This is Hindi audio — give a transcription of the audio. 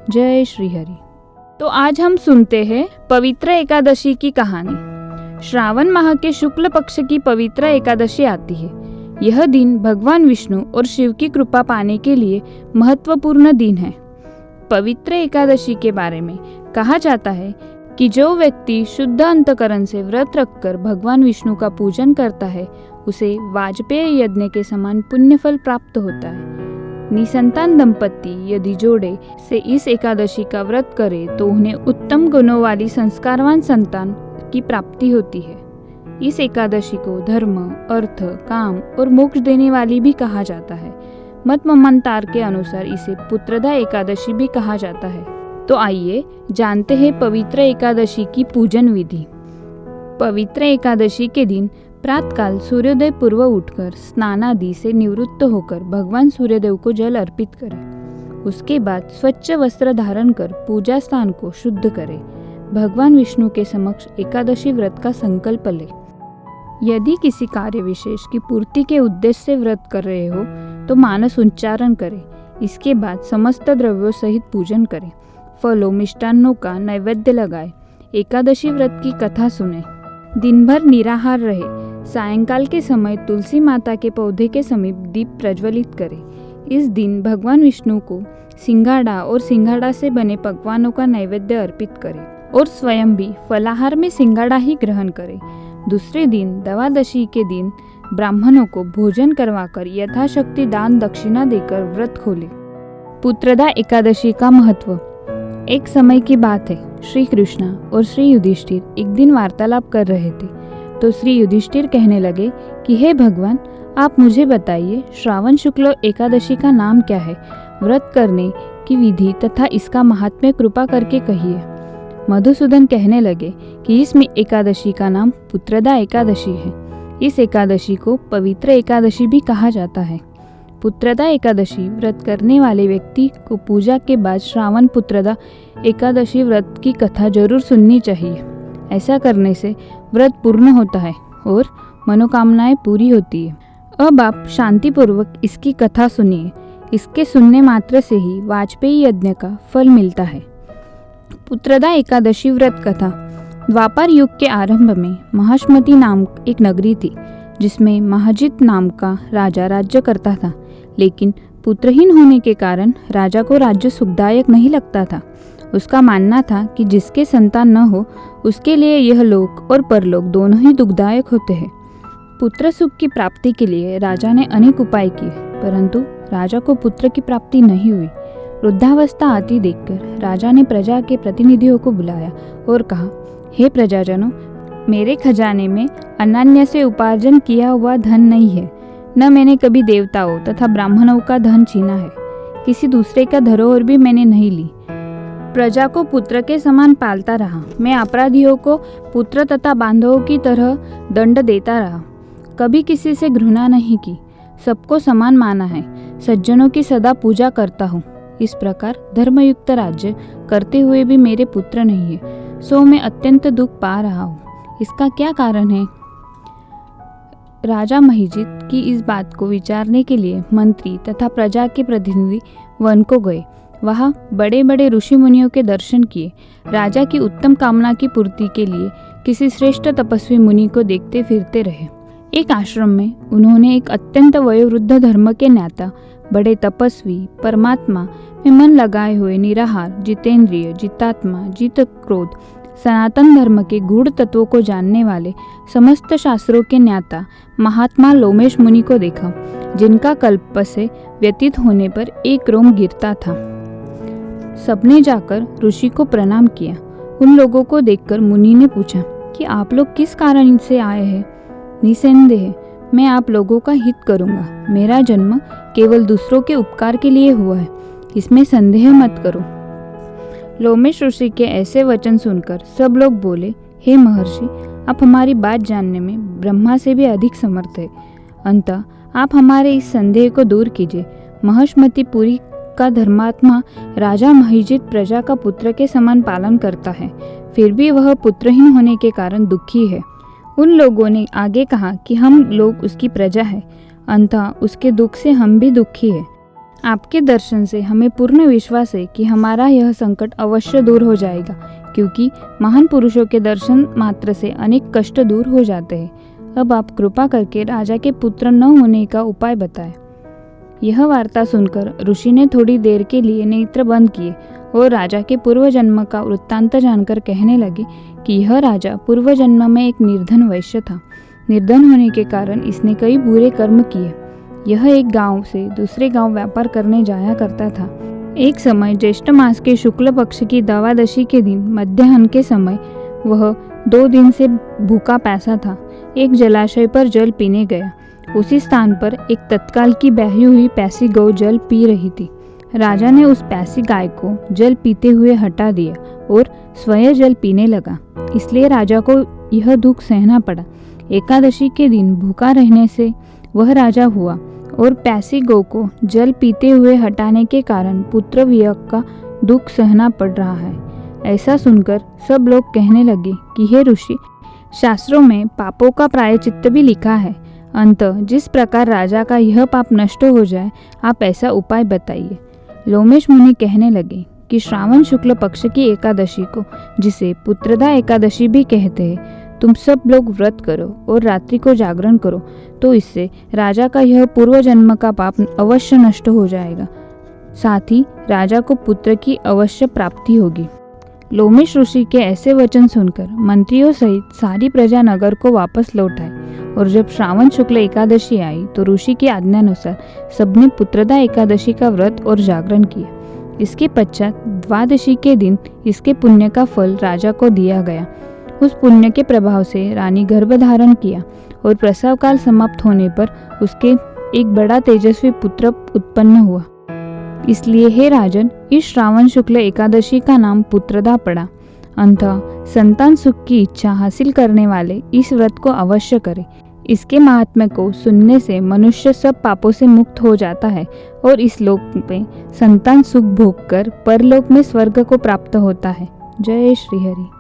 जय श्री हरि। तो आज हम सुनते हैं पवित्र एकादशी की कहानी। श्रावण माह के शुक्ल पक्ष की पवित्र एकादशी आती है। यह दिन भगवान विष्णु और शिव की कृपा पाने के लिए महत्वपूर्ण दिन है। पवित्र एकादशी के बारे में कहा जाता है कि जो व्यक्ति शुद्ध अंतकरण से व्रत रखकर भगवान विष्णु का पूजन करता है उसे वाजपेय यज्ञ के समान पुण्यफल प्राप्त होता है। निसंतान दंपति यदि जोड़े से इस एकादशी का व्रत करे तो उन्हें उत्तम गुणों वाली संस्कारवान संतान की प्राप्ति होती है। इस एकादशी को धर्म, अर्थ, काम और मोक्ष देने वाली भी कहा जाता है। मत मन्वंतर के अनुसार इसे पुत्रदा एकादशी भी कहा जाता है। तो आइए जानते हैं पवित्र एकादशी की पूजन विधि। पवित्र एकादशी के दिन प्रातःकाल सूर्योदय पूर्व उठकर स्नान आदि से निवृत्त होकर भगवान सूर्यदेव को जल अर्पित करें। उसके बाद स्वच्छ वस्त्र धारण कर पूजा स्थान को शुद्ध करें। भगवान विष्णु के समक्ष एकादशी व्रत का संकल्प ले। यदि किसी कार्य विशेष की पूर्ति के उद्देश्य से व्रत कर रहे हो तो मानस उच्चारण करें। इसके बाद समस्त द्रव्यों सहित पूजन करें। फलों मिष्टान्नों का नैवेद्य लगाए। एकादशी व्रत की कथा सुने। दिन भर निराहार रहे। सायंकाल के समय तुलसी माता के पौधे के समीप दीप प्रज्वलित करें। इस दिन भगवान विष्णु को सिंघाड़ा और सिंघाड़ा से बने पकवानों का नैवेद्य अर्पित करें और स्वयं भी फलाहार में सिंघाड़ा ही ग्रहण करें। दूसरे दिन द्वादशी के दिन ब्राह्मणों को भोजन करवाकर यथाशक्ति दान दक्षिणा देकर व्रत खोले। पुत्रदा एकादशी का महत्व। एक समय की बात है, श्री कृष्ण और श्री युधिष्ठिर एक दिन वार्तालाप कर रहे थे। तो श्री युधिष्ठिर कहने लगे कि हे भगवान, आप मुझे बताइए श्रावण शुक्ल एकादशी का नाम क्या है, व्रत करने की विधि तथा इसका महात्म्य कृपा करके कहिए। मधुसूदन कहने लगे कि इस एकादशी का नाम पुत्रदा एकादशी है। इस एकादशी को पवित्र एकादशी भी कहा जाता है। पुत्रदा एकादशी व्रत करने वाले व्यक्ति को पूजा के बाद श्रावण पुत्रदा एकादशी व्रत की कथा जरूर सुननी चाहिए। ऐसा करने से व्रत पूर्ण होता है और मनोकामनाएं पूरी होती है। अब आप शांतिपूर्वक इसकी कथा सुनिए। इसके सुनने मात्र से ही वाजपेयी यज्ञ का फल मिलता है। पुत्रदा एकादशी व्रत कथा। द्वापर युग के आरंभ में महाश्मति नाम एक नगरी थी जिसमें महाजित नाम का राजा राज्य करता था। लेकिन पुत्रहीन होने के कारण राजा को राज्य सुखदायक नहीं लगता था। उसका मानना था कि जिसके संतान न हो उसके लिए यह लोक और परलोक दोनों ही दुखदायक होते हैं। पुत्र सुख की प्राप्ति के लिए राजा ने अनेक उपाय किए, परंतु राजा को पुत्र की प्राप्ति नहीं हुई। वृद्धावस्था आती देखकर राजा ने प्रजा के प्रतिनिधियों को बुलाया और कहा, हे प्रजाजनों, मेरे खजाने में अनान्य से उपार्जन किया हुआ धन नहीं है। न मैंने कभी देवताओं तथा ब्राह्मणों का धन छीना है। किसी दूसरे का धरोहर भी मैंने नहीं ली। प्रजा को पुत्र के समान पालता रहा। मैं अपराधियों को पुत्र तथा बांधवों की तरह दंड देता रहा। कभी किसी से घृणा नहीं की। सबको समान माना है। सज्जनों की सदा पूजा करता हूँ। इस प्रकार धर्मयुक्त राज्य करते हुए भी मेरे पुत्र नहीं है, सो मैं अत्यंत दुख पा रहा हूँ। इसका क्या कारण है? राजा महिजित की इस बात को विचारने के लिए मंत्री तथा प्रजा के प्रतिनिधि वन को गए। वहाँ बड़े बड़े ऋषि मुनियों के दर्शन किए। राजा की उत्तम कामना की पूर्ति के लिए किसी श्रेष्ठ तपस्वी मुनि को देखते फिरते रहे। एक आश्रम में उन्होंने एक अत्यंत वयोवृद्ध धर्म के ज्ञाता, बड़े तपस्वी, परमात्मा में मन लगाए हुए, निराहार, जितेंद्रिय, जितात्मा, जित क्रोध, सनातन धर्म के गूढ़ तत्वों को जानने वाले, समस्त शास्त्रों के ज्ञाता महात्मा लोमेश मुनि को देखा, जिनका कल्प से व्यतीत होने पर एक रोम गिरता था। सबने जाकर ऋषि को प्रणाम किया। उन लोगों को देखकर मुनि ने पूछा कि आप लोग किस कारण से आए हैं? निसंदेह मैं आप लोगों का हित करूंगा। मेरा जन्म केवल दूसरों के उपकार के लिए हुआ है, इसमें संदेह मत करो। लोमेश ऋषि के ऐसे वचन सुनकर सब लोग बोले, हे महर्षि, आप हमारी बात जानने में ब्रह्मा से भी अधिक समर्थ है। अंततः आप हमारे इस संदेह को दूर कीजिए। महिष्मतिपुरी का धर्मात्मा राजा महिजित प्रजा का पुत्र के समान पालन करता है, फिर भी वह पुत्रहीन होने के कारण दुखी है। उन लोगों ने आगे कहा कि हम लोग उसकी प्रजा है, अंततः उसके दुख से हम भी दुखी है। आपके दर्शन से हमें पूर्ण विश्वास है कि हमारा यह संकट अवश्य दूर हो जाएगा, क्योंकि महान पुरुषों के दर्शन मात्र से अनेक कष्ट दूर हो जाते हैं। अब आप कृपा करके राजा के पुत्र न होने का उपाय बताएं। यह वार्ता सुनकर ऋषि ने थोड़ी देर के लिए नेत्र बंद किए और राजा के पूर्व जन्म का वृत्तांत जानकर कहने लगे कि यह राजा पूर्व जन्म में एक निर्धन वैश्य था। निर्धन होने के कारण इसने कई बुरे कर्म किए। यह एक गांव से दूसरे गांव व्यापार करने जाया करता था। एक समय ज्येष्ठ मास के शुक्ल पक्ष की द्वादशी के दिन मध्याह्न के समय वह 2 दिन से भूखा प्यासा था। एक जलाशय पर जल पीने गया। उसी स्थान पर एक तत्काल की ब्याही हुई प्यासी गौ जल पी रही थी। राजा ने उस प्यासी गाय को जल पीते हुए हटा दिया और स्वयं जल पीने लगा। इसलिए राजा को यह दुख सहना पड़ा। एकादशी के दिन भूखा रहने से वह राजा हुआ और प्यासी गौ को जल पीते हुए हटाने के कारण पुत्र वियोग का दुख सहना पड़ रहा है। ऐसा सुनकर सब लोग कहने लगे कि हे ऋषि, शास्त्रों में पापों का प्रायश्चित्त भी लिखा है। अंततः जिस प्रकार राजा का यह पाप नष्ट हो जाए, आप ऐसा उपाय बताइए। लोमेश मुनि कहने लगे कि श्रावण शुक्ल पक्ष की एकादशी को, जिसे पुत्रदा एकादशी भी कहते हैं, तुम सब लोग व्रत करो और रात्रि को जागरण करो, तो इससे राजा का यह पूर्व जन्म का पाप अवश्य नष्ट हो जाएगा। साथ ही राजा को पुत्र की अवश्य प्राप्ति होगी। लोमेश ऋषि के ऐसे वचन सुनकर मंत्रियों सहित सारी प्रजा नगर को वापस लौट आई और जब श्रावण शुक्ल एकादशी आई तो ऋषि की आज्ञानुसार सबने पुत्रदा एकादशी का व्रत और जागरण किया। इसके पश्चात द्वादशी के दिन इसके पुण्य का फल राजा को दिया गया। उस पुण्य के प्रभाव से रानी गर्भ धारण किया और प्रसव काल समाप्त होने पर उसके एक बड़ा तेजस्वी पुत्र उत्पन्न हुआ। इसलिए हे राजन, इस श्रावण शुक्ल एकादशी का नाम पुत्रदा पड़ा। अंततः संतान सुख की इच्छा हासिल करने वाले इस व्रत को अवश्य करें। इसके महात्म्य को सुनने से मनुष्य सब पापों से मुक्त हो जाता है और इस लोक में संतान सुख भोग कर परलोक में स्वर्ग को प्राप्त होता है। जय श्री हरि।